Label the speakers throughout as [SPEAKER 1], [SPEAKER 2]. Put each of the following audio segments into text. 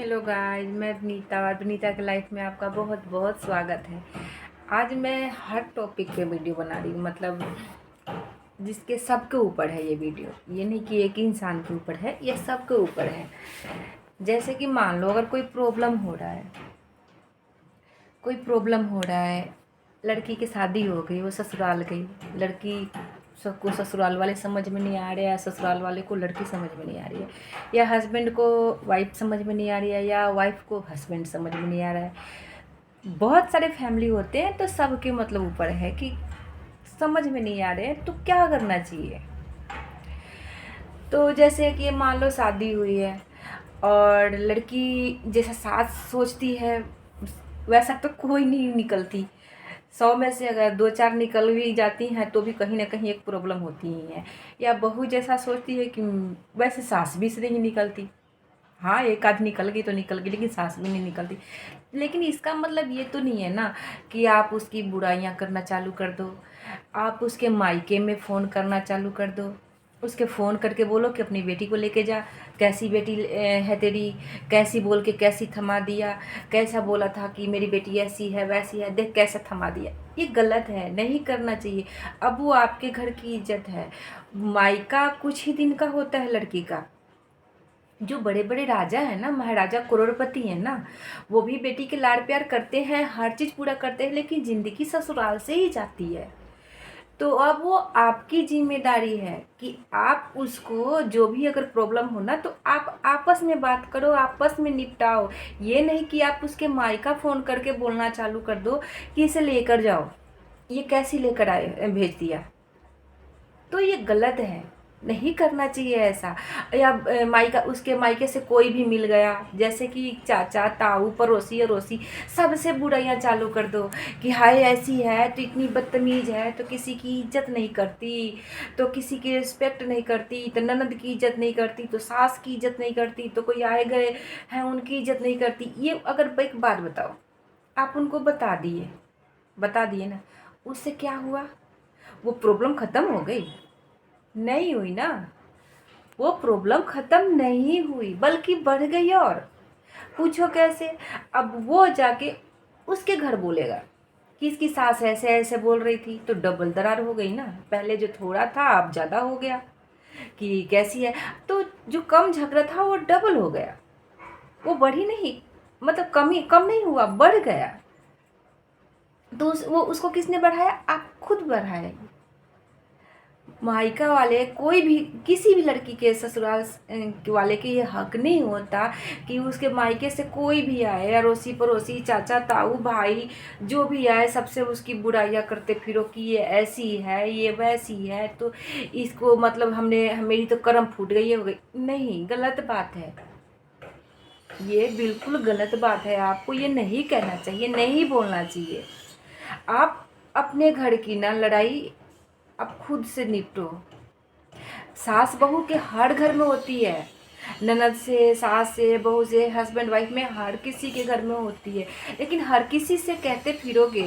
[SPEAKER 1] Hello guys, मैं विनीता और विनीता के लाइफ में आपका बहुत बहुत स्वागत है। आज मैं हर टॉपिक पे वीडियो बना रही हूँ, मतलब जिसके सबके ऊपर है ये वीडियो। ये नहीं कि एक ही इंसान के ऊपर है, ये सबके ऊपर है। जैसे कि मान लो अगर कोई प्रॉब्लम हो रहा है, लड़की की शादी हो गई, वो ससुराल गई, लड़की सबको ससुराल वाले समझ में नहीं आ रहे, या ससुराल वाले को लड़की समझ में नहीं आ रही है, या हस्बैंड को वाइफ समझ में नहीं आ रही है, या वाइफ को हस्बैंड समझ में नहीं आ रहा है। बहुत सारे फैमिली होते हैं, तो सबके मतलब ऊपर है कि समझ में नहीं आ रहे हैं तो क्या करना चाहिए। तो जैसे कि मान लो शादी हुई है और लड़की जैसा सास सोचती है वैसा तो कोई नहीं निकलती। 100 में से अगर 2-4 निकल भी जाती हैं तो भी कहीं ना कहीं एक प्रॉब्लम होती ही है। या बहू जैसा सोचती है कि वैसे सास भी से नहीं निकलती। हाँ, एक आध निकल गई तो निकल गई, लेकिन सास भी नहीं निकलती। लेकिन इसका मतलब ये तो नहीं है ना कि आप उसकी बुराइयां करना चालू कर दो, आप उसके मायके में फ़ोन करना चालू कर दो, उसके फ़ोन करके बोलो कि अपनी बेटी को लेके जा, कैसी बेटी है तेरी, कैसी बोल के कैसी थमा दिया, कैसा बोला था कि मेरी बेटी ऐसी है वैसी है, देख कैसे थमा दिया। ये गलत है, नहीं करना चाहिए। अब वो आपके घर की इज्जत है। मायका कुछ ही दिन का होता है लड़की का। जो बड़े बड़े राजा हैं ना, महाराजा करोड़पति हैं ना, वो भी बेटी के लाड़ प्यार करते हैं, हर चीज़ पूरा करते हैं, लेकिन ज़िंदगी ससुराल से ही जाती है। तो अब वो आपकी जिम्मेदारी है कि आप उसको जो भी अगर प्रॉब्लम हो ना, तो आप आपस में बात करो, आपस में निपटाओ। ये नहीं कि आप उसके मायका फ़ोन करके बोलना चालू कर दो कि इसे लेकर जाओ, ये कैसी लेकर आए भेज दिया। तो ये गलत है, नहीं करना चाहिए ऐसा। या मायका उसके मायके से कोई भी मिल गया, जैसे कि चाचा ताऊ पड़ोसी अड़ोसी, सबसे बुराइयां चालू कर दो कि हाय ऐसी है तो इतनी बदतमीज है, तो किसी की इज्जत नहीं करती, तो किसी की रिस्पेक्ट नहीं करती, तो ननद की इज्जत नहीं करती, तो सास की इज्जत नहीं करती, तो कोई आए गए हैं उनकी इज्जत नहीं करती। ये अगर एक बात बताओ, आप उनको बता दिए ना, उससे क्या हुआ? वो प्रॉब्लम ख़त्म हो गई? नहीं हुई ना। वो प्रॉब्लम ख़त्म नहीं हुई, बल्कि बढ़ गई। और पूछो कैसे? अब वो जाके उसके घर बोलेगा कि इसकी सास ऐसे ऐसे बोल रही थी, तो डबल दरार हो गई ना। पहले जो थोड़ा था अब ज़्यादा हो गया कि कैसी है। तो जो कम झगड़ा था वो डबल हो गया, वो बढ़ी नहीं, मतलब कम नहीं हुआ, बढ़ गया। तो वो उसको किसने बढ़ाया? आप खुद बढ़ाए। मायका वाले कोई भी किसी भी लड़की के ससुराल वाले के ये हक नहीं होता कि उसके मायके से कोई भी आए, अड़ोसी पड़ोसी चाचा ताऊ भाई जो भी आए, सबसे उसकी बुराइयां करते फिरो कि ये ऐसी है ये वैसी है, तो इसको मतलब हमने मेरी तो कर्म फूट गई हो गई। नहीं, गलत बात है, ये बिल्कुल गलत बात है। आपको ये नहीं कहना चाहिए, नहीं बोलना चाहिए। आप अपने घर की ना लड़ाई आप खुद से निपटो। सास बहू के हर घर में होती है, ननद से, सास से, बहू से, हस्बैंड वाइफ में, हर किसी के घर में होती है। लेकिन हर किसी से कहते फिरोगे,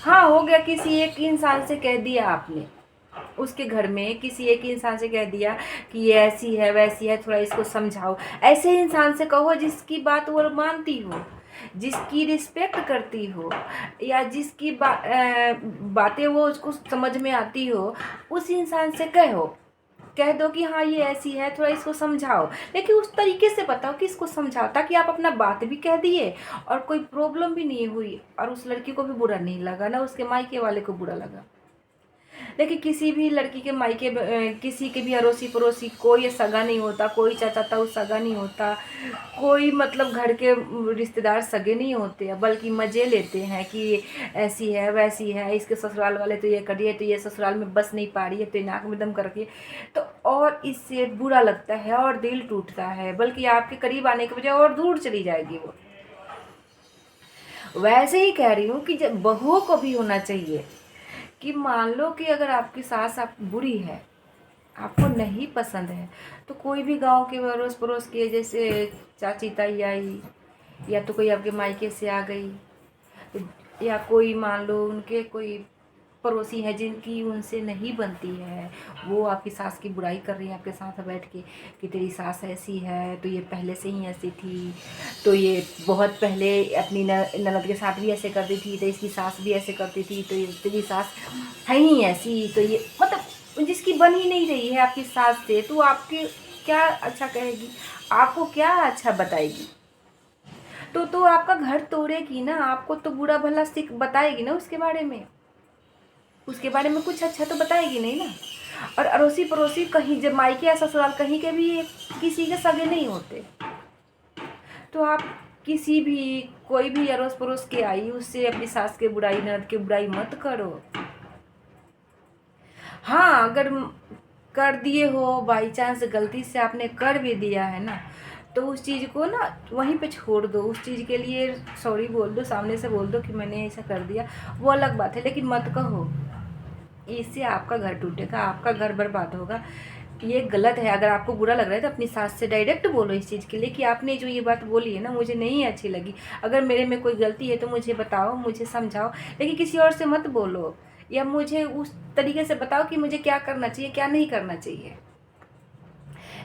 [SPEAKER 1] हाँ हो गया किसी एक इंसान से कह दिया आपने, उसके घर में किसी एक इंसान से कह दिया कि ये ऐसी है वैसी है, थोड़ा इसको समझाओ। ऐसे इंसान से कहो जिसकी बात वो मानती हो, जिसकी रिस्पेक्ट करती हो, या जिसकी बातें वो उसको समझ में आती हो, उस इंसान से कह दो कि हाँ ये ऐसी है, थोड़ा इसको समझाओ। लेकिन उस तरीके से बताओ कि इसको समझाओ, ताकि आप अपना बात भी कह दिए और कोई प्रॉब्लम भी नहीं हुई, और उस लड़की को भी बुरा नहीं लगा ना उसके मायके वाले को बुरा लगा। देखिए, किसी भी लड़की के मायके किसी के भी अड़ोसी पड़ोसी कोई सगा नहीं होता, कोई चाचा ताऊ सगा नहीं होता, कोई मतलब घर के रिश्तेदार सगे नहीं होते, बल्कि मज़े लेते हैं कि ऐसी है वैसी है, इसके ससुराल वाले तो ये करिए, तो ये ससुराल में बस नहीं पा रही है, तो नाक में दम कर रखी है। तो और इससे बुरा लगता है और दिल टूटता है, बल्कि आपके करीब आने के बजाय और दूर चली जाएगी वो। वैसे ही कह रही हूँ कि जब बहुओं को भी होना चाहिए कि मान लो कि अगर आपकी सास आप बुरी है, आपको नहीं पसंद है, तो कोई भी गांव के अड़ोस पड़ोस के, जैसे चाची ताई आई, या तो कोई आपके मायके से आ गई, या कोई मान लो उनके कोई पड़ोसी हैं जिनकी उनसे नहीं बनती है, वो आपकी सास की बुराई कर रही है आपके साथ बैठ के कि तेरी सास ऐसी है, तो ये पहले से ही ऐसी थी, तो ये बहुत पहले अपनी ननद के साथ भी ऐसे करती थी, तो इसकी सास भी ऐसे करती थी, तो ये तेरी सास है ही ऐसी, तो ये मतलब जिसकी बन ही नहीं रही है आपकी सास से, तो आपके क्या अच्छा कहेगी, आपको क्या अच्छा बताएगी, तो आपका घर तोड़ेगी ना, आपको तो बुरा भला सीख बताएगी ना उसके बारे में, उसके बारे में कुछ अच्छा तो बताएगी नहीं ना। और अड़ोसी पड़ोसी कहीं जब मायके या ससुराल कहीं के भी किसी के सगे नहीं होते, तो आप किसी भी कोई भी अड़ोस पड़ोस के आई उससे अपनी सास के बुराई ननद के बुराई मत करो। हाँ, अगर कर दिए हो बाई चांस गलती से आपने कर भी दिया है ना, तो उस चीज़ को ना वहीं पे छोड़ दो, उस चीज़ के लिए सॉरी बोल दो, सामने से बोल दो कि मैंने ऐसा कर दिया, वो अलग बात है, लेकिन मत कहो, इससे आपका घर टूटेगा, आपका घर बर्बाद होगा। ये गलत है। अगर आपको बुरा लग रहा है तो अपनी सास से डायरेक्ट बोलो इस चीज़ के लिए कि आपने जो ये बात बोली है ना मुझे नहीं अच्छी लगी, अगर मेरे में कोई गलती है तो मुझे बताओ, मुझे समझाओ, लेकिन किसी और से मत बोलो, या मुझे उस तरीके से बताओ कि मुझे क्या करना चाहिए क्या नहीं करना चाहिए।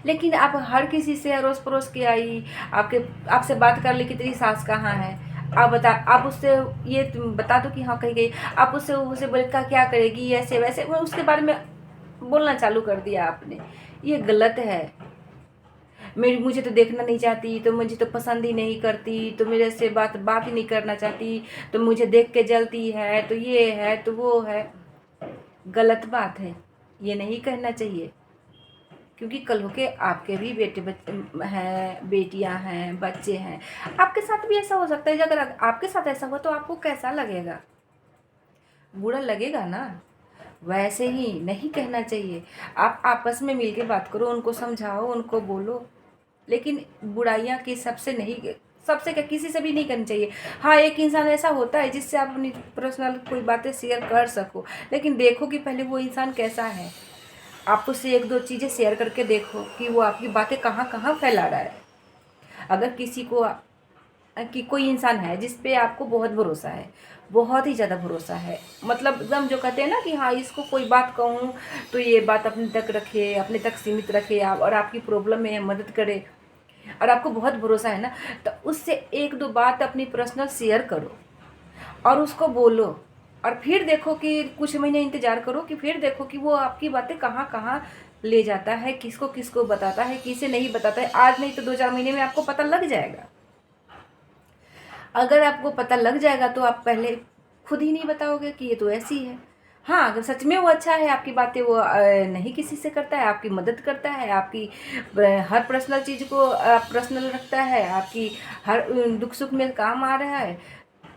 [SPEAKER 1] लेकिन आप हर किसी से अड़ोस पड़ोस की आई आपसे बात कर ली कि तेरी सास कहाँ है, आप उससे ये बता दो कि हाँ कहीं गई, आप उससे बोले क्या करेगी ऐसे वैसे, उसके बारे में बोलना चालू कर दिया आपने, ये गलत है। मुझे तो देखना नहीं चाहती, तो मुझे तो पसंद ही नहीं करती, तो मेरे से बात ही नहीं करना चाहती, तो मुझे देख के जलती है, तो ये है तो वो है। गलत बात है, ये नहीं कहना चाहिए, क्योंकि कल हो के आपके भी बेटे हैं, बेटियां हैं, बच्चे हैं, आपके साथ भी ऐसा हो सकता है। अगर आपके साथ ऐसा हुआ तो आपको कैसा लगेगा, बुरा लगेगा ना। वैसे ही नहीं कहना चाहिए, आप आपस में मिल के बात करो, उनको समझाओ, उनको बोलो, लेकिन बुराइयां की सबसे नहीं, सबसे क्या किसी से भी नहीं करनी चाहिए। हाँ, एक इंसान ऐसा होता है जिससे आप अपनी पर्सनल कोई बातें शेयर कर सको, लेकिन देखो कि पहले वो इंसान कैसा है, आप उससे एक दो चीज़ें शेयर करके देखो कि वो आपकी बातें कहाँ कहाँ फैला रहा है। अगर किसी को कि कोई इंसान है जिस पे आपको बहुत भरोसा है, बहुत ही ज़्यादा भरोसा है, मतलब एकदम जो कहते हैं ना कि हाँ इसको कोई बात कहूँ तो ये बात अपने तक रखे, अपने तक सीमित रखे, आप और आपकी प्रॉब्लम में मदद करे, और आपको बहुत भरोसा है ना, तो उससे एक दो बात अपनी पर्सनल शेयर करो और उसको बोलो, और फिर देखो कि कुछ महीने इंतज़ार करो कि फिर देखो कि वो आपकी बातें कहाँ कहाँ ले जाता है, किसको किसको बताता है, किसे नहीं बताता है। आज नहीं तो 2-4 महीने में आपको पता लग जाएगा। अगर आपको पता लग जाएगा तो आप पहले खुद ही नहीं बताओगे कि ये तो ऐसी है। हाँ, अगर सच में वो अच्छा है, आपकी बातें वो नहीं किसी से करता है, आपकी मदद करता है, आपकी हर पर्सनल चीज़ को पर्सनल रखता है, आपकी हर दुख सुख में काम आ रहा है,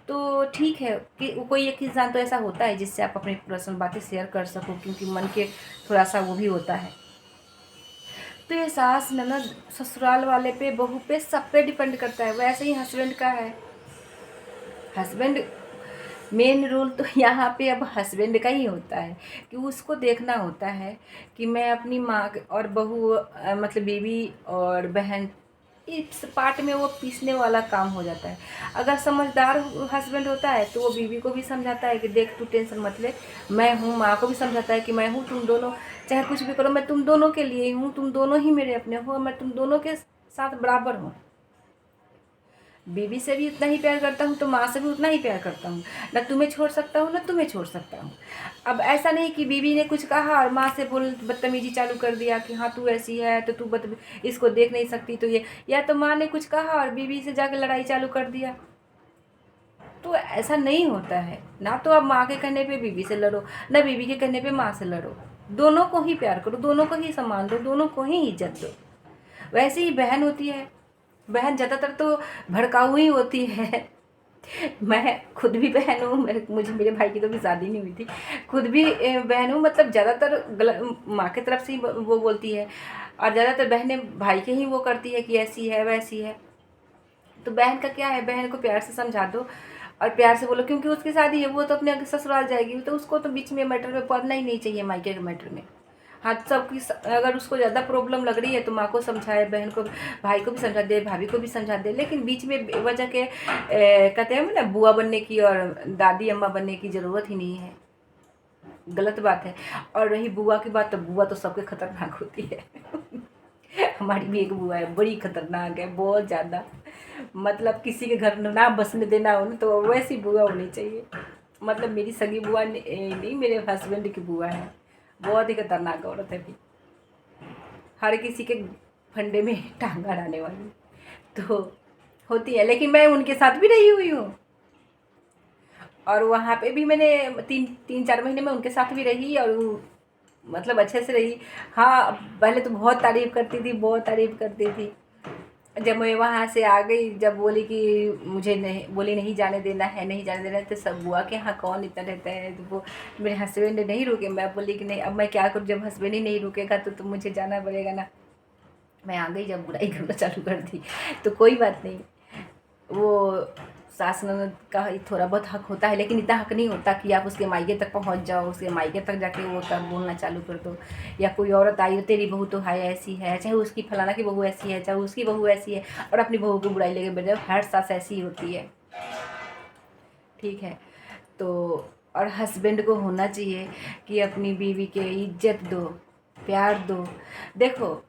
[SPEAKER 1] तो ठीक है कि कोई एक इंसान तो ऐसा होता है जिससे आप अपनी पर्सनल बातें शेयर कर सको, क्योंकि मन के थोड़ा सा वो भी होता है। तो ये सास ननद ससुराल वाले पे, बहू पे, सब पे डिपेंड करता है। वैसे ही हस्बैंड का है, हस्बैंड मेन रोल तो यहाँ पे अब हस्बैंड का ही होता है कि उसको देखना होता है कि मैं अपनी माँ और बहू मतलब बीवी और बहन, इस पार्ट में वो पीसने वाला काम हो जाता है। अगर समझदार हस्बैंड होता है तो वो बीवी को भी समझाता है कि देख तू टेंशन मत ले, मैं हूँ, माँ को भी समझाता है कि मैं हूँ, तुम दोनों चाहे कुछ भी करो मैं तुम दोनों के लिए हूँ, तुम दोनों ही मेरे अपने हो, मैं तुम दोनों के साथ बराबर हूँ। बीवी से भी उतना ही प्यार करता हूँ तो माँ से भी उतना ही प्यार करता हूँ, ना तुम्हें छोड़ सकता हूँ ना तुम्हें छोड़ सकता हूँ। अब ऐसा नहीं कि बीवी ने कुछ कहा और माँ से बदतमीजी चालू कर दिया कि हाँ तू ऐसी है तो तू इसको देख नहीं सकती, तो ये, या तो माँ ने कुछ कहा और बीवी से जाकर लड़ाई चालू कर दिया, तो ऐसा नहीं होता है। ना तो आप माँ के कहने पे बीवी से लड़ो, ना बीवी के कहने पे माँ से लड़ो, दोनों को ही प्यार करो, दोनों को ही सम्मान दो, दोनों को ही इज्जत दो। वैसे ही बहन होती है, बहन ज़्यादातर तो भड़काऊ ही होती है। मैं खुद भी बहन हूँ, मेरे भाई की तो भी शादी नहीं हुई थी, खुद भी बहन हूँ, मतलब ज़्यादातर माँ की तरफ से ही वो बोलती है, और ज़्यादातर बहनें भाई के ही वो करती है कि ऐसी है वैसी है। तो बहन का क्या है, बहन को प्यार से समझा दो और प्यार से बोलो, क्योंकि उसकी शादी है, वो तो अपने ससुराल जाएगी, तो उसको तो बीच में मैटर में पड़ना ही नहीं चाहिए, मायके के मैटर में। हाँ, सबकी अगर उसको ज़्यादा प्रॉब्लम लग रही है तो माँ को समझाए, बहन को, भाई को भी समझा दे, भाभी को भी समझा दे, लेकिन बीच में वजह के कहते हैं ना बुआ बनने की और दादी अम्मा बनने की ज़रूरत ही नहीं है। गलत बात है। और रही बुआ की बात, तो बुआ तो सबके खतरनाक होती है। हमारी भी एक बुआ है, बड़ी खतरनाक है, बहुत ज़्यादा। मतलब किसी के घर ना बसने देना हो ना, तो वैसी बुआ होनी चाहिए। मतलब मेरी सगी बुआ नहीं, मेरे हस्बैंड की बुआ है, बहुत ही खतरनाक औरत है भी, हर किसी के फंडे में टांग अड़ाने वाली तो होती है। लेकिन मैं उनके साथ भी रही हुई हूँ, और वहाँ पे भी मैंने 3-4 महीने में उनके साथ भी रही, और मतलब अच्छे से रही। हाँ, पहले तो बहुत तारीफ़ करती थी, बहुत तारीफ़ करती थी। जब मैं वहाँ से आ गई, जब बोली कि मुझे नहीं, बोली नहीं जाने देना है, नहीं जाने देना है, तो सब बुआ के यहाँ कौन इतना रहता है, तो वो मेरे हस्बैंड नहीं रुके। मैं बोली कि नहीं, अब मैं क्या करूँ, जब हस्बैंड ही नहीं रुकेगा तो मुझे जाना पड़ेगा ना। मैं आ गई, जब बुराई करना चालू कर दी, तो कोई बात नहीं। वो सास ननद का ही थोड़ा बहुत हक होता है, लेकिन इतना हक नहीं होता कि आप उसके मायके तक पहुंच जाओ, उसके मायके तक जाके वो तब बोलना चालू कर दो। या कोई औरत आई, तेरी बहू तो है ऐसी है, चाहे उसकी फलाना की बहू ऐसी है, चाहे उसकी बहू ऐसी है, और अपनी बहू की बुराई लेके बैठ जाओ। हर सास ऐसी ही होती है, ठीक है। तो और हस्बैंड को होना चाहिए कि अपनी बीवी के इज्जत दो, प्यार दो। देखो,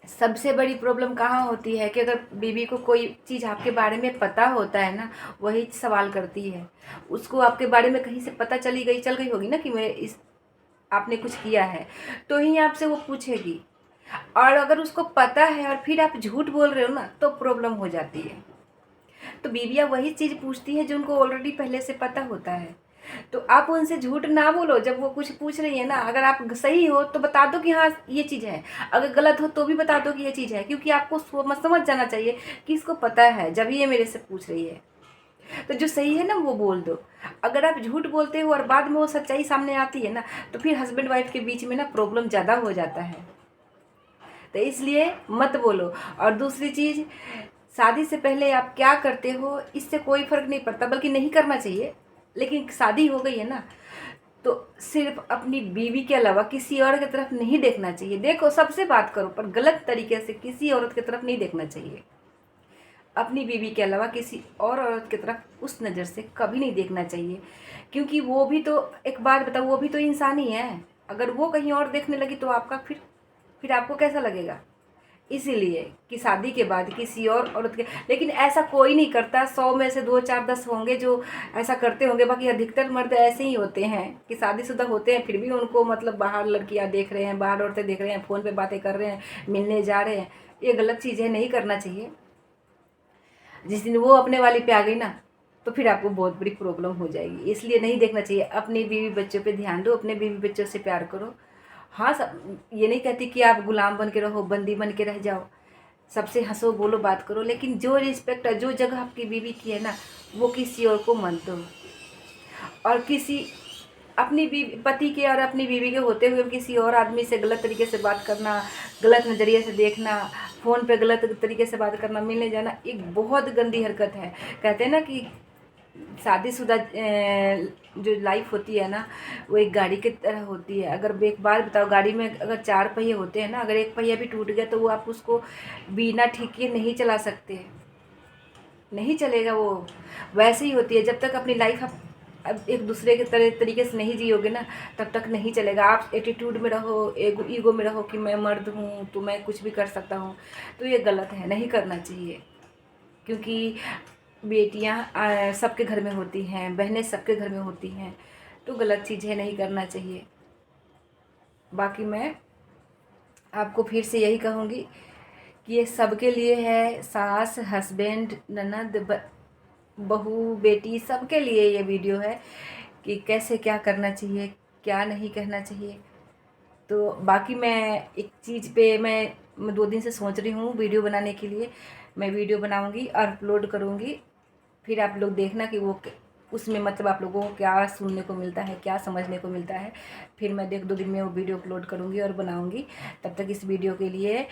[SPEAKER 1] सबसे बड़ी प्रॉब्लम कहाँ होती है कि अगर बीवी को कोई चीज़ आपके बारे में पता होता है ना, वही सवाल करती है। उसको आपके बारे में कहीं से पता चल गई होगी ना कि मैं इस आपने कुछ किया है, तो ही आपसे वो पूछेगी। और अगर उसको पता है और फिर आप झूठ बोल रहे हो ना, तो प्रॉब्लम हो जाती है। तो बीवियाँ वही चीज़ पूछती है जो उनको ऑलरेडी पहले से पता होता है। तो आप उनसे झूठ ना बोलो। जब वो कुछ पूछ रही है ना, अगर आप सही हो तो बता दो कि हाँ ये चीज़ है, अगर गलत हो तो भी बता दो कि ये चीज़ है, क्योंकि आपको समझ जाना चाहिए कि इसको पता है जब ये मेरे से पूछ रही है। तो जो सही है ना वो बोल दो। अगर आप झूठ बोलते हो और बाद में वो सच्चाई सामने आती है ना, तो फिर हस्बैंड वाइफ के बीच में ना प्रॉब्लम ज़्यादा हो जाता है। तो इसलिए मत बोलो। और दूसरी चीज़, शादी से पहले आप क्या करते हो इससे कोई फ़र्क नहीं पड़ता, बल्कि नहीं करना चाहिए। लेकिन शादी हो गई है ना, तो सिर्फ अपनी बीवी के अलावा किसी और की तरफ नहीं देखना चाहिए। देखो, सबसे बात करो, पर गलत तरीके से किसी औरत की तरफ नहीं देखना चाहिए। अपनी बीवी के अलावा किसी और औरत की तरफ उस नज़र से कभी नहीं देखना चाहिए, क्योंकि वो भी तो, एक बात बताओ, वो भी तो इंसान ही है। अगर वो कहीं और देखने लगी तो आपका फिर आपको कैसा लगेगा। इसीलिए कि शादी के बाद किसी और औरत के, लेकिन ऐसा कोई नहीं करता। 100 में से 2, 4, 10 होंगे जो ऐसा करते होंगे, बाकी अधिकतर मर्द ऐसे ही होते हैं कि शादीशुदा होते हैं, फिर भी उनको मतलब बाहर लड़कियां देख रहे हैं, बाहर औरतें देख रहे हैं, फ़ोन पे बातें कर रहे हैं, मिलने जा रहे हैं। ये गलत चीज़ है, नहीं करना चाहिए। जिस दिन वो अपने वाली पे आ गई ना, तो फिर आपको बहुत बड़ी प्रॉब्लम हो जाएगी। इसलिए नहीं देखना चाहिए। अपनी बीवी बच्चों पे ध्यान दो, अपने बीवी बच्चों से प्यार करो। हाँ, सब ये नहीं कहती कि आप गुलाम बन के रहो, बंदी बन के रह जाओ। सबसे हंसो, बोलो, बात करो, लेकिन जो रिस्पेक्ट है, जो जगह आपकी बीवी की है ना, वो किसी और को मत दो। और किसी अपनी बीवी, पति के और अपनी बीवी के होते हुए किसी और आदमी से गलत तरीके से बात करना, गलत नज़रिए से देखना, फ़ोन पे गलत तरीके से बात करना, मिलने जाना, एक बहुत गंदी हरकत है। कहते हैं ना कि शादीशुदा जो लाइफ होती है ना, वो एक गाड़ी की तरह होती है। अगर एक बार बताओ, गाड़ी में अगर 4 पहिए होते हैं ना, अगर एक पहिया भी टूट गया तो वो आप उसको बिना ठीक किए नहीं चला सकते, नहीं चलेगा वो। वैसे ही होती है, जब तक अपनी लाइफ आप अब एक दूसरे के तरीके से नहीं जियोगे ना, तब तक नहीं चलेगा। आप एटीट्यूड में रहो, ईगो में रहो कि मैं मर्द हूँ तो मैं कुछ भी कर सकता हूँ, तो ये गलत है, नहीं करना चाहिए। क्योंकि बेटियां सबके घर में होती हैं, बहनें सबके घर में होती हैं, तो गलत चीज़ है, नहीं करना चाहिए। बाकी मैं आपको फिर से यही कहूँगी कि ये सबके लिए है, सास, हस्बैंड, ननद, बहू, बेटी, सबके लिए ये वीडियो है कि कैसे क्या करना चाहिए, क्या नहीं कहना चाहिए। तो बाकी मैं एक चीज़ पे मैं 2 दिन से सोच रही हूँ वीडियो बनाने के लिए। मैं वीडियो बनाऊँगी और अपलोड करूँगी, फिर आप लोग देखना कि वो उसमें मतलब आप लोगों को क्या सुनने को मिलता है, क्या समझने को मिलता है। फिर मैं 1-2 दिन में वो वीडियो अपलोड करूँगी और बनाऊँगी। तब तक इस वीडियो के लिए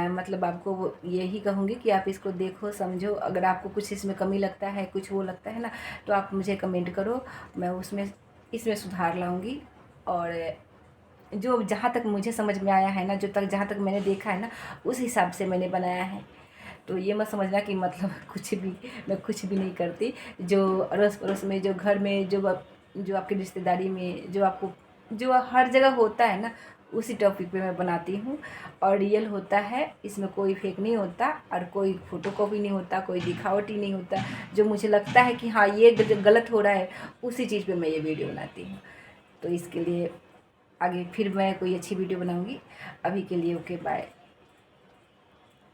[SPEAKER 1] मतलब आपको यही कहूँगी कि आप इसको देखो, समझो। अगर आपको कुछ इसमें कमी लगता है, कुछ वो लगता है ना, तो आप मुझे कमेंट करो, मैं इसमें सुधार लाऊँगी। और जो जहाँ तक मुझे समझ में आया है ना, जहाँ तक मैंने देखा है ना, उस हिसाब से मैंने बनाया है। तो ये मत समझना कि मतलब मैं कुछ भी नहीं करती। जो अड़ोस पड़ोस में, जो घर में जो जो आपकी रिश्तेदारी में जो आपको जो हर जगह होता है ना, उसी टॉपिक पे मैं बनाती हूँ। और रियल होता है, इसमें कोई फेक नहीं होता और कोई फ़ोटोकॉपी नहीं होता, कोई दिखावटी नहीं होता। जो मुझे लगता है कि हाँ ये गलत हो रहा है, उसी चीज़ पे मैं ये वीडियो बनाती हूँ। तो इसके लिए आगे फिर मैं कोई अच्छी वीडियो बनाऊँगी। अभी के लिए ओके बाय।